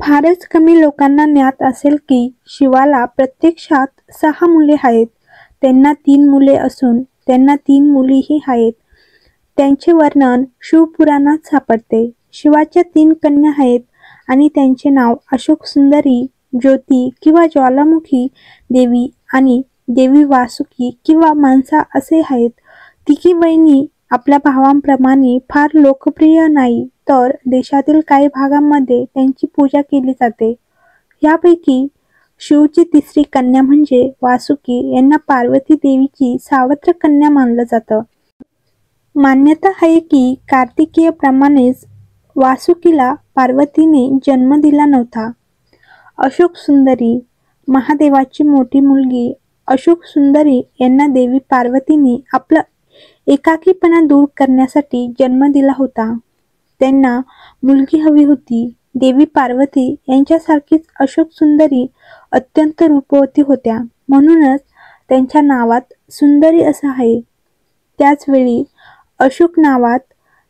फारच कमी लोकांना ज्ञात असेल की शिवाला प्रत्यक्षात 6 मुले आहेत. त्यांना 3 मुले असून त्यांना 3 मुलीही आहेत. त्यांचे वर्णन शिवपुराणात सापडते. शिवाच्या 3 कन्या आहेत आणि त्यांचे नाव अशोक सुंदरी, ज्योती किंवा ज्वालामुखी देवी आणि देवी वासुकी किंवा मनसा असे आहेत. तिघी बहिणी आपल्या भावांप्रमाणे फार लोकप्रिय नाही, तर देशातील काही भागांमध्ये त्यांची पूजा केली जाते. यापैकी शिवची तिसरी कन्या म्हणजे वासुकी यांना पार्वती देवीची सावत्र कन्या मानलं जातं. मान्यता आहे की कार्तिकेय प्रमाणेच वासुकीला पार्वतीने जन्म दिला नव्हता. अशोक सुंदरी, महादेवाची मोठी मुलगी अशोक सुंदरी यांना देवी पार्वतीने आपलं एकाकीपणा दूर करण्यासाठी जन्म दिला होता. त्यांना मुलगी हवी होती. देवी पार्वती यांच्यासारखीच अशोक सुंदरी अत्यंत रूपवती होत्या, म्हणूनच त्यांच्या नावात सुंदरी असं आहे. त्याचवेळी अशोक नावात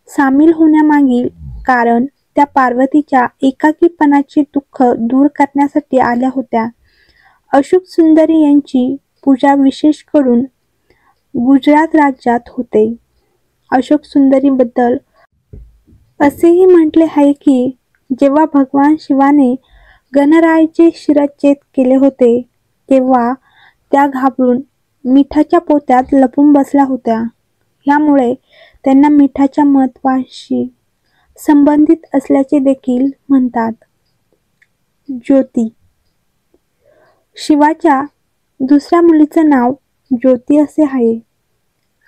सामील होण्यामागील कारण त्या पार्वतीच्या एकाकीपणाचे दुःख दूर करण्यासाठी आल्या होत्या. अशोक सुंदरी यांची पूजा विशेष करून गुजरात राज्यात होते. अशोक सुंदरीबद्दल असेही म्हटले आहे की जेव्हा भगवान शिवाने गणरायाचे शिरच्छेद केले होते, तेव्हा त्या घाबरून मिठाच्या पोत्यात लपून बसल्या होत्या. यामुळे त्यांना मिठाच्या महत्त्वाशी संबंधित असल्याचे देखील म्हणतात. ज्योती. शिवाच्या दुसऱ्या मुलीचं नाव ज्योती असे आहे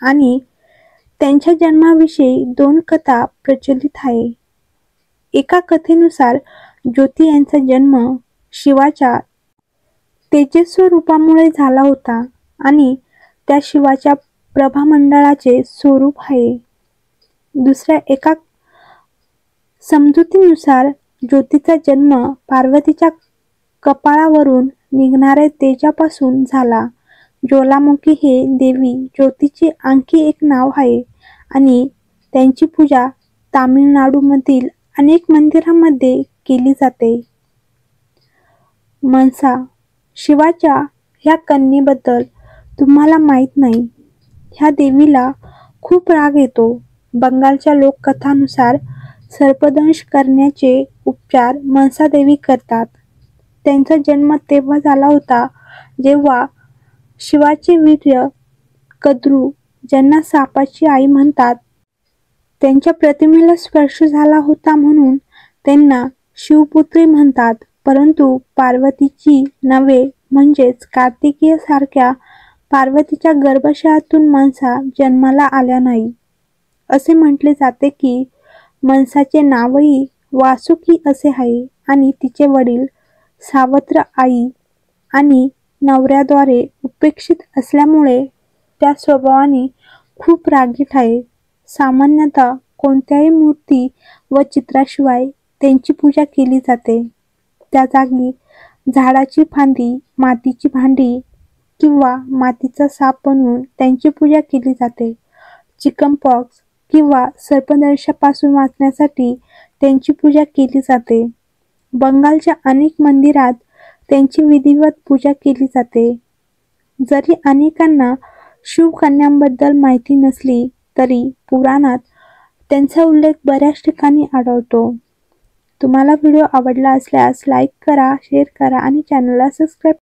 आणि त्यांच्या जन्माविषयी 2 कथा प्रचलित आहे. एका कथेनुसार ज्योती यांचा जन्म शिवाच्या तेजस्वी रूपामुळे झाला होता आणि त्या शिवाच्या प्रभामंडळाचे स्वरूप आहे. दुसऱ्या एका समजुतीनुसार ज्योतीचा जन्म पार्वतीच्या कपाळावरून निघणाऱ्या तेजापासून झाला. ज्वालामुखी हे देवी ज्योतीचे आणखी एक नाव आहे आणि त्यांची पूजा तामिळनाडूमधील अनेक मंदिरांमध्ये केली जाते. मनसा. शिवाच्या ह्या कन्येबद्दल तुम्हाला माहीत नाही. ह्या देवीला खूप राग येतो. बंगालच्या लोककथांनुसार सर्पदंश करण्याचे उपचार मनसा देवी करतात. त्यांचा जन्म तेव्हा झाला होता जेव्हा शिवाचे वीर्य कद्रू, ज्यांना सापाची आई म्हणतात, त्यांच्या प्रतिमेला स्पर्श झाला होता, म्हणून त्यांना शिवपुत्री म्हणतात. परंतु पार्वतीची नव्हे, म्हणजेच कार्तिकेय सारख्या पार्वतीच्या गर्भाशयातून मनसा जन्माला आल्या नाही. असे म्हटले जाते की मनसाचे नावही वासुकी असे आहे आणि तिचे वडील सावत्र आई आणि नवऱ्याद्वारे उपेक्षित असल्यामुळे त्या स्वभावाने खूप रागीट आहे. सामान्यतः कोणत्याही मूर्ती व चित्राशिवाय त्यांची पूजा केली जाते. त्या जागी झाडाची फांदी, मातीची भांडी किंवा मातीचा साप बनवून त्यांची पूजा केली जाते. चिकनपॉक्स किंवा सर्पदंशापासून वाचण्यासाठी त्यांची पूजा केली जाते. बंगालच्या अनेक मंदिरात त्यांची विधिवत पूजा केली जाते. जरी अनेकांना शिवकन्यांबद्दल माहिती नसली तरी पुराणात त्यांचा उल्लेख बऱ्याच ठिकाणी आढळतो. तुम्हाला व्हिडिओ आवडला असल्यास लाईक करा, शेअर करा आणि चॅनलला सबस्क्राईब